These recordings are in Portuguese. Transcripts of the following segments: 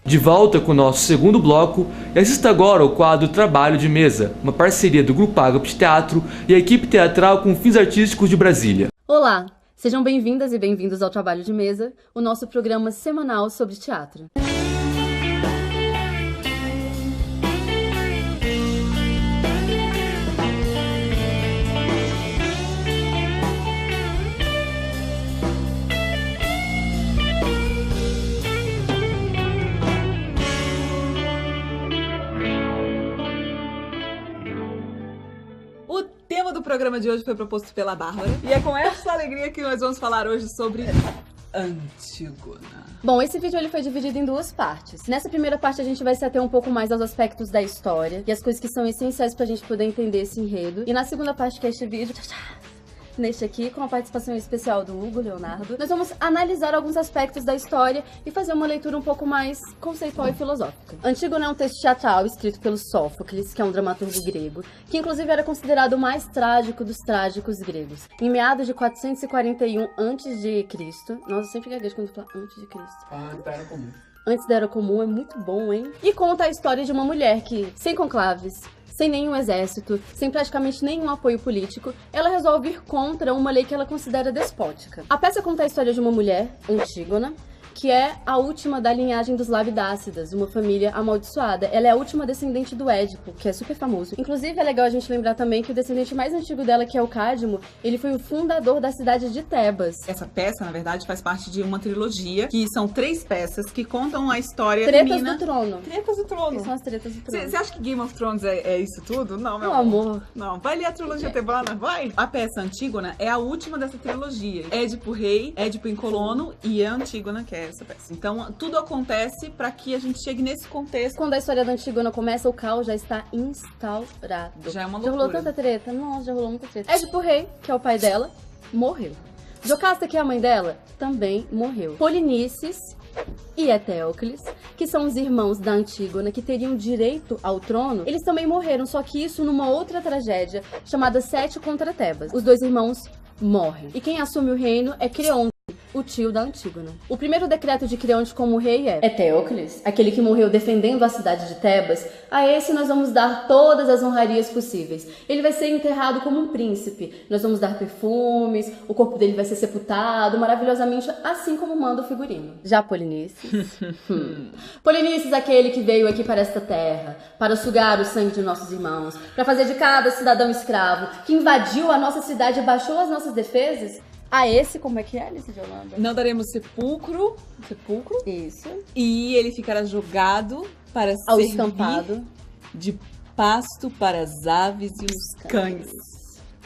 De volta com o nosso segundo bloco, e assista agora ao quadro Trabalho de Mesa, uma parceria do Grupo Agape Teatro e a equipe teatral com fins artísticos de Brasília. Olá, sejam bem-vindas e bem-vindos ao Trabalho de Mesa, o nosso programa semanal sobre teatro. O tema do programa de hoje foi proposto pela Bárbara e é com essa alegria que nós vamos falar hoje sobre Antígona. Bom, esse vídeo ele foi dividido em duas partes. Nessa primeira parte a gente vai se ater um pouco mais aos aspectos da história e as coisas que são essenciais pra gente poder entender esse enredo. E na segunda parte, que é este vídeo, neste aqui, com a participação especial do Hugo Leonardo, nós vamos analisar alguns aspectos da história e fazer uma leitura um pouco mais conceitual e filosófica. Antígona é um texto teatral escrito pelo Sófocles, que é um dramaturgo grego, que inclusive era considerado o mais trágico dos trágicos gregos. Em meados de 441 a.C., nossa, eu sempre gaguejo quando falo antes de Cristo. Antes da Era Comum, é muito bom, hein? E conta a história de uma mulher que, sem conclaves, sem nenhum exército, sem praticamente nenhum apoio político, ela resolve ir contra uma lei que ela considera despótica. A peça conta a história de uma mulher, Antígona, que é a última da linhagem dos Labidácidas, uma família amaldiçoada. Ela é a última descendente do Édipo, que é super famoso. Inclusive, é legal a gente lembrar também que o descendente mais antigo dela, que é o Cadmo, ele foi o fundador da cidade de Tebas. Essa peça, na verdade, faz parte de uma trilogia, que são 3 peças que contam a história Tretas feminina. do Trono. Tretas do Trono. Que são as tretas do Trono. Você acha que Game of Thrones é isso tudo? Não, meu amor. Não, vai ler a trilogia tebana, vai. A peça Antígona é a última dessa trilogia. Édipo rei, Édipo em colono e a Antígona, que é essa peça. Então, tudo acontece para que a gente chegue nesse contexto. Quando a história da Antígona começa, o caos já está instaurado. Já é uma loucura. Já rolou tanta treta? Nossa, já rolou muita treta. Édipo rei, que é o pai dela, morreu. Jocasta, que é a mãe dela, também morreu. Polinices e Eteocles, que são os irmãos da Antígona, que teriam direito ao trono, eles também morreram, só que isso numa outra tragédia, chamada Sete contra Tebas. Os 2 irmãos morrem. E quem assume o reino é Creonte, o tio da Antígona. O primeiro decreto de Creonte como rei é: Eteocles, aquele que morreu defendendo a cidade de Tebas, a esse nós vamos dar todas as honrarias possíveis. Ele vai ser enterrado como um príncipe. Nós vamos dar perfumes, o corpo dele vai ser sepultado maravilhosamente, assim como manda o figurino. Já Polinices? Polinices, aquele que veio aqui para esta terra, para sugar o sangue de nossos irmãos, para fazer de cada cidadão escravo, que invadiu a nossa cidade e baixou as nossas defesas. A esse, como é que é, Alice de Holanda? Não daremos sepulcro. Isso. E ele ficará jogado para Ao servir estampado de pasto para as aves e os cães.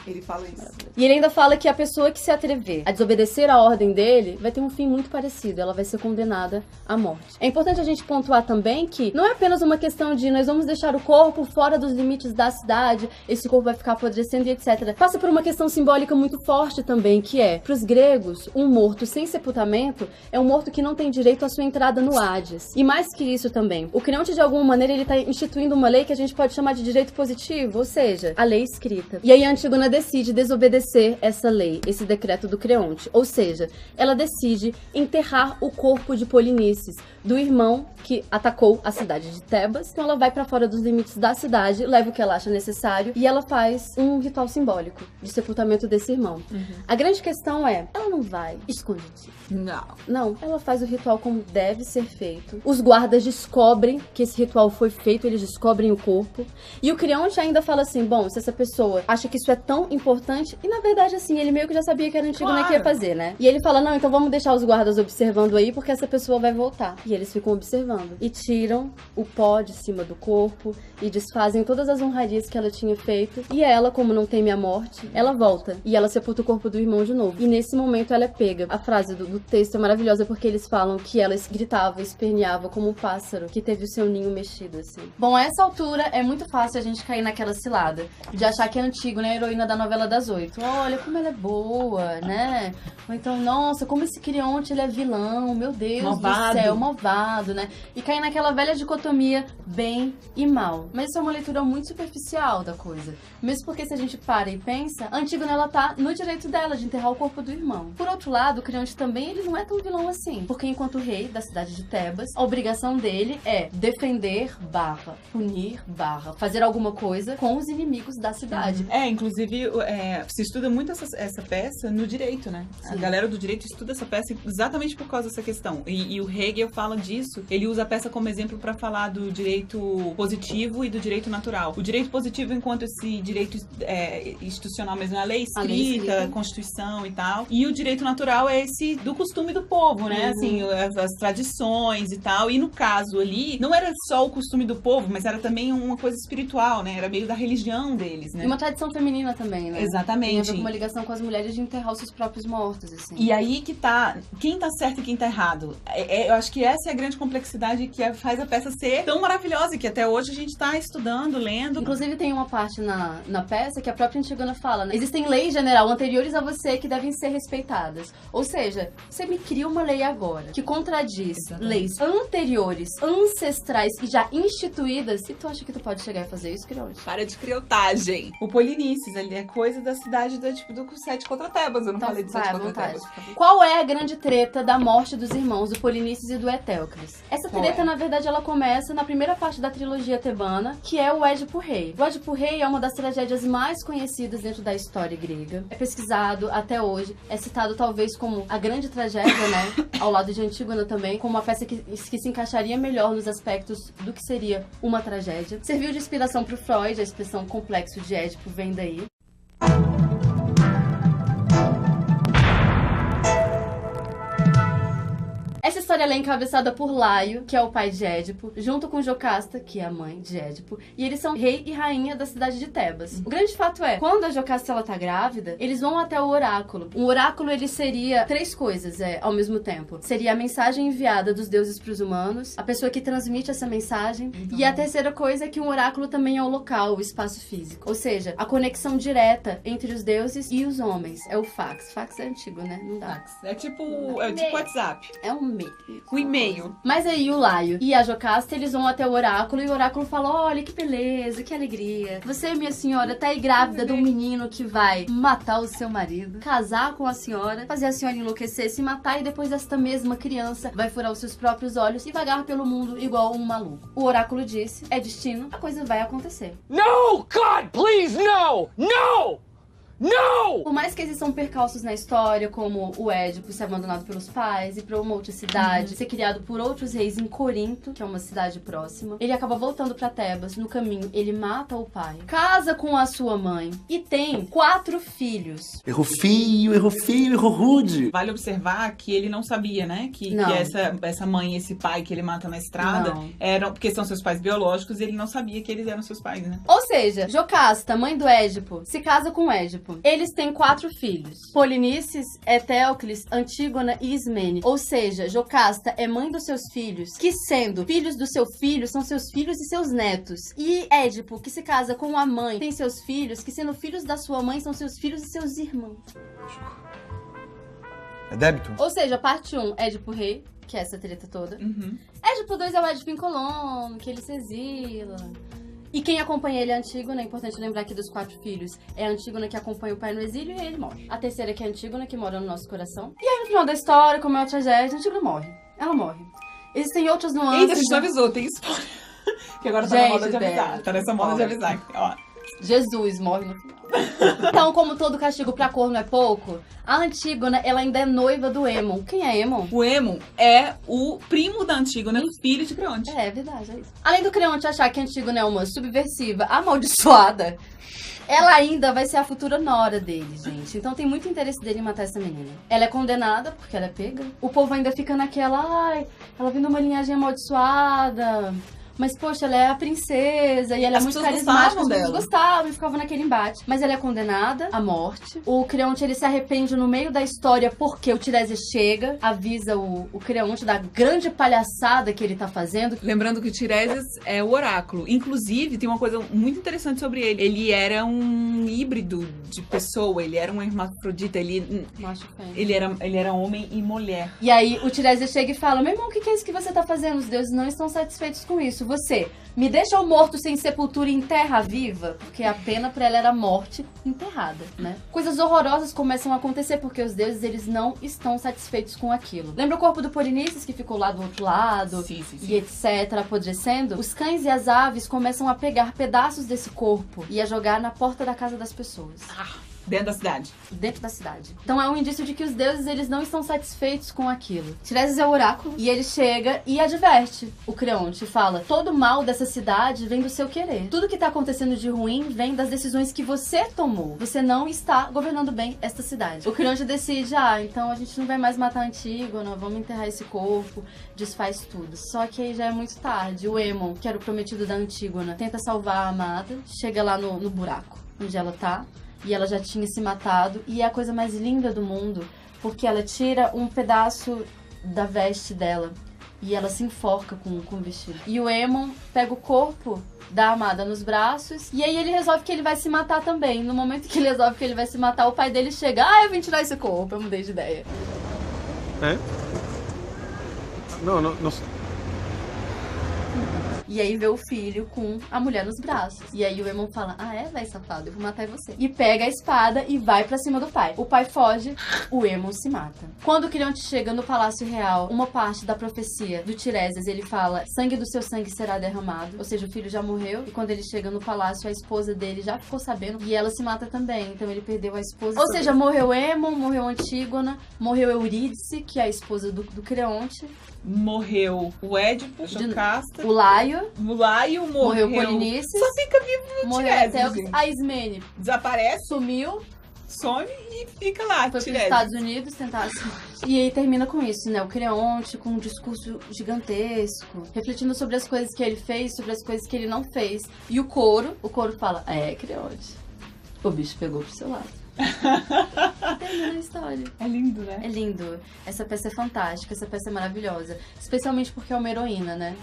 Ele fala isso. E ele ainda fala que a pessoa que se atrever a desobedecer a ordem dele vai ter um fim muito parecido. Ela vai ser condenada à morte. É importante a gente pontuar também que não é apenas uma questão de nós vamos deixar o corpo fora dos limites da cidade, esse corpo vai ficar apodrecendo e etc. Passa por uma questão simbólica muito forte também, que é, para os gregos, um morto sem sepultamento é um morto que não tem direito à sua entrada no Hades. E mais que isso também, o Creonte, de alguma maneira, ele está instituindo uma lei que a gente pode chamar de direito positivo, ou seja, a lei escrita. E aí a Antígona decide desobedecer essa lei, esse decreto do Creonte. Ou seja, ela decide enterrar o corpo de Polinices, do irmão que atacou a cidade de Tebas. Então ela vai pra fora dos limites da cidade, leva o que ela acha necessário e ela faz um ritual simbólico de sepultamento desse irmão. A grande questão é, ela não vai escondidinha. Não, ela faz o ritual como deve ser feito. Os guardas descobrem que esse ritual foi feito, eles descobrem o corpo. E o Creonte ainda fala assim, bom, se essa pessoa acha que isso é tão importante, e na verdade assim, ele meio que já sabia que era Antígona que ia fazer, né? E ele fala, não, então vamos deixar os guardas observando aí, porque essa pessoa vai voltar. E eles ficam observando. E tiram o pó de cima do corpo e desfazem todas as honrarias que ela tinha feito. E ela, como não teme a morte, ela volta. E ela sepulta o corpo do irmão de novo. E nesse momento ela é pega. A frase do texto é maravilhosa porque eles falam que ela gritava, esperneava como um pássaro que teve o seu ninho mexido, assim. Bom, a essa altura é muito fácil a gente cair naquela cilada de achar que a Antígona é a heroína da novela das 8. Olha como ela é boa, né? Ou então, nossa, como esse Creonte ele é vilão, meu Deus Malvado. do céu, malvado, né? E cair naquela velha dicotomia bem e mal. Mas isso é uma leitura muito superficial da coisa. Mesmo porque se a gente para e pensa, a Antígona ela tá no direito dela de enterrar o corpo do irmão. Por outro lado, o Creonte também ele não é tão vilão assim. Porque enquanto rei da cidade de Tebas, a obrigação dele é defender barra, punir barra, fazer alguma coisa com os inimigos da cidade. Inclusive, se estuda muito essa peça no direito, né? Sim. A galera do direito estuda essa peça exatamente por causa dessa questão. E o Hegel fala disso, ele usa a peça como exemplo para falar do direito positivo e do direito natural. O direito positivo enquanto esse direito institucional mesmo, a lei escrita, a Constituição e tal. E o direito natural é esse do costume do povo, né? Assim, as tradições e tal. E no caso ali, não era só o costume do povo, mas era também uma coisa espiritual, né? Era meio da religião deles, né? E uma tradição feminina também, né? Exatamente. Tem a ver com uma ligação com as mulheres de enterrar os seus próprios mortos, assim. E aí que tá, quem tá certo e quem tá errado. Eu acho que essa é a grande complexidade que faz a peça ser tão maravilhosa, que até hoje a gente tá estudando, lendo. Inclusive tem uma parte na peça que a própria Antígona fala, né? Existem leis, general, anteriores a você que devem ser respeitadas. Ou seja, você me cria uma lei agora que contradiz leis anteriores, ancestrais e já instituídas, e tu acha que tu pode chegar a fazer isso, Creonte? Para de criotagem. O Polinices, ele é coisa da cidade do 7 contra Tebas. Eu não falei do 7 contra Tebas. Qual é a grande treta da morte dos irmãos, do Polinices e do Etéocles? Essa treta, na verdade, ela começa na primeira parte da trilogia tebana, que é o Édipo Rei. O Édipo Rei é uma das tragédias mais conhecidas dentro da história grega. É pesquisado até hoje, é citado talvez como a grande tragédia, né? Ao lado de Antígona também, como uma peça que se encaixaria melhor nos aspectos do que seria uma tragédia. Serviu de inspiração para o Freud, a expressão complexo de Édipo vem daí. Essa história é encabeçada por Laio, que é o pai de Édipo, junto com Jocasta, que é a mãe de Édipo, e eles são rei e rainha da cidade de Tebas. O grande fato é, quando a Jocasta ela tá grávida, eles vão até o oráculo. Um oráculo ele seria 3 coisas ao mesmo tempo. Seria a mensagem enviada dos deuses para os humanos, a pessoa que transmite essa mensagem, e a terceira coisa é que um oráculo também é o local, o espaço físico. Ou seja, a conexão direta entre os deuses e os homens. É o fax. Fax é antigo, né? Não dá. É tipo WhatsApp. É um o e-mail. Mas aí o Laio e a Jocasta, eles vão até o oráculo e o oráculo fala, olha que beleza, que alegria. Você, minha senhora, tá aí grávida de um menino que vai matar o seu marido, casar com a senhora, fazer a senhora enlouquecer, se matar e depois esta mesma criança vai furar os seus próprios olhos e vagar pelo mundo igual um maluco. O oráculo disse, é destino, a coisa vai acontecer. No, God, please, no! No! No! Por mais que existam percalços na história, como o Édipo ser abandonado pelos pais e para uma outra cidade, ser criado por outros reis em Corinto, que é uma cidade próxima, ele acaba voltando para Tebas. No caminho, ele mata o pai, casa com a sua mãe e tem 4 filhos. Errou feio, errou rude. Vale observar que ele não sabia, né? Que essa mãe e esse pai que ele mata na estrada eram, porque são seus pais biológicos, e ele não sabia que eles eram seus pais, né? Ou seja, Jocasta, mãe do Édipo, se casa com Édipo. Eles têm 4 filhos. Polinices, Etéocles, Antígona e Ismene. Ou seja, Jocasta é mãe dos seus filhos, que sendo filhos do seu filho, são seus filhos e seus netos. E Édipo, que se casa com a mãe, tem seus filhos, que sendo filhos da sua mãe, são seus filhos e seus irmãos. É débito? Ou seja, parte 1, Édipo Rei, que é essa treta toda. Édipo 2 é o Édipo Incolono, que ele se exila. E quem acompanha ele é Antígona, é importante lembrar que dos 4 filhos é a Antígona que acompanha o pai no exílio e ele morre. A terceira que é a Antígona, que mora no nosso coração. E aí no final da história, como é uma tragédia, a Antígona morre. Ela morre. Existem outras nuances. Eita, a gente não avisou, tem spoiler. Que agora tá na moda de avisar. Tá nessa moda de avisar. Ó. Jesus morre no final. Então, como todo castigo pra corno é pouco, a Antígona, ela ainda é noiva do Aemon. Quem é Aemon? O Aemon é o primo da Antígona, o filho de Creonte. É verdade, é isso. Além do Creonte achar que a Antígona é uma subversiva amaldiçoada, ela ainda vai ser a futura nora dele, gente. Então tem muito interesse dele em matar essa menina. Ela é condenada porque ela é pega. O povo ainda fica naquela, ai, ela vem de uma linhagem amaldiçoada. mas poxa, ela é a princesa e ela é As muito pessoas carismática, gostavam as pessoas dela. gostavam e ficavam naquele embate. Mas ela é condenada à morte. O Creonte, ele se arrepende no meio da história porque o Tiresias chega, avisa o Creonte da grande palhaçada que ele tá fazendo. Lembrando que o Tiresias é o oráculo. Inclusive, tem uma coisa muito interessante sobre ele. Ele era um híbrido de pessoa, ele era um hermafrodita, Macho fêmea. ele era homem e mulher. E aí o Tiresias chega e fala: meu irmão, o que é isso que você tá fazendo? Os deuses não estão satisfeitos com isso. Você me deixa o morto sem sepultura e enterra viva? Porque a pena pra ela era morte enterrada, né? Coisas horrorosas começam a acontecer porque os deuses, eles não estão satisfeitos com aquilo. Lembra o corpo do Polinices que ficou lá do outro lado? Sim. E etc, apodrecendo? Os cães e as aves começam a pegar pedaços desse corpo e a jogar na porta da casa das pessoas. Dentro da cidade. Dentro da cidade. Então é um indício de que os deuses, eles não estão satisfeitos com aquilo. Tiresias é o oráculo e ele chega e adverte o Creonte. Fala: todo mal dessa cidade vem do seu querer. Tudo que tá acontecendo de ruim vem das decisões que você tomou. Você não está governando bem esta cidade. O Creonte decide: então a gente não vai mais matar a Antígona, vamos enterrar esse corpo, desfaz tudo. Só que aí já é muito tarde. O Aemon, que era o prometido da Antígona, tenta salvar a amada, chega lá no buraco onde ela tá. E ela já tinha se matado. E é a coisa mais linda do mundo, porque ela tira um pedaço da veste dela e ela se enforca com o vestido. E o Aemon pega o corpo da amada nos braços e aí ele resolve que ele vai se matar também. No momento que ele resolve que ele vai se matar, o pai dele chega: eu vim tirar esse corpo, eu mudei de ideia. Não. E aí vê o filho com a mulher nos braços. E aí o Aemon fala: vai, safado, eu vou matar você. E pega a espada e vai pra cima do pai. O pai foge, o Aemon se mata. Quando o Creonte chega no Palácio Real, uma parte da profecia do Tiresias, ele fala: sangue do seu sangue será derramado. Ou seja, o filho já morreu. E quando ele chega no palácio, a esposa dele já ficou sabendo. E ela se mata também. Então ele perdeu a esposa. Ou seja, morreu Aemon, morreu Antígona, morreu Eurídice, que é a esposa do Creonte. Morreu o Édipo, Jocasta. O Laio. O Laio morreu. Morreu Polinices. Só fica vivo no Morreu Tiresias, até gente. a Ismene. Desaparece, Sumiu. some e fica lá. Foi para os Tiresias. Estados Unidos tentar E aí termina com isso, né? O Creonte com um discurso gigantesco, refletindo sobre as coisas que ele fez, sobre as coisas que ele não fez. E o coro fala: Creonte, o bicho pegou pro seu lado. Termina a história. É lindo, né? É lindo. Essa peça é fantástica, essa peça é maravilhosa. Especialmente porque é uma heroína, né?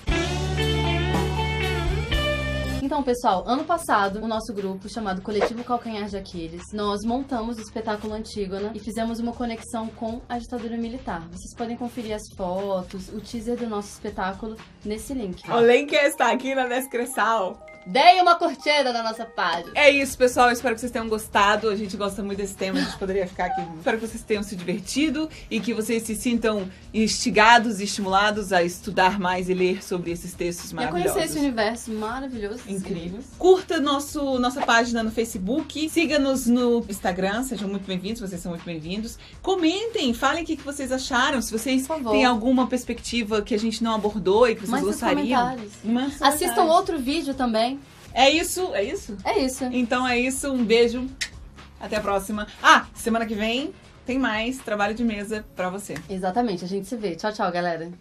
Então, pessoal, ano passado, o nosso grupo, chamado Coletivo Calcanhar de Aquiles, nós montamos o espetáculo Antígona e fizemos uma conexão com a ditadura militar. Vocês podem conferir as fotos, o teaser do nosso espetáculo nesse link. O link está aqui na descrição. Deem uma curtida na nossa página. É isso, pessoal. Eu espero que vocês tenham gostado. A gente gosta muito desse tema. A gente poderia ficar aqui. Espero que vocês tenham se divertido e que vocês se sintam instigados e estimulados a estudar mais e ler sobre esses textos E a maravilhosos. conhecer esse universo maravilhoso. Incrível. Curta nossa página no Facebook. Siga-nos no Instagram. Sejam muito bem-vindos. Vocês são muito bem-vindos. Comentem. Falem o que vocês acharam. Se vocês têm alguma perspectiva que a gente não abordou e que vocês gostariam. Assistam outro vídeo também. É isso? É isso? É isso. Então é isso. Um beijo. Até a próxima. Semana que vem tem mais trabalho de mesa pra você. Exatamente. A gente se vê. Tchau, tchau, galera.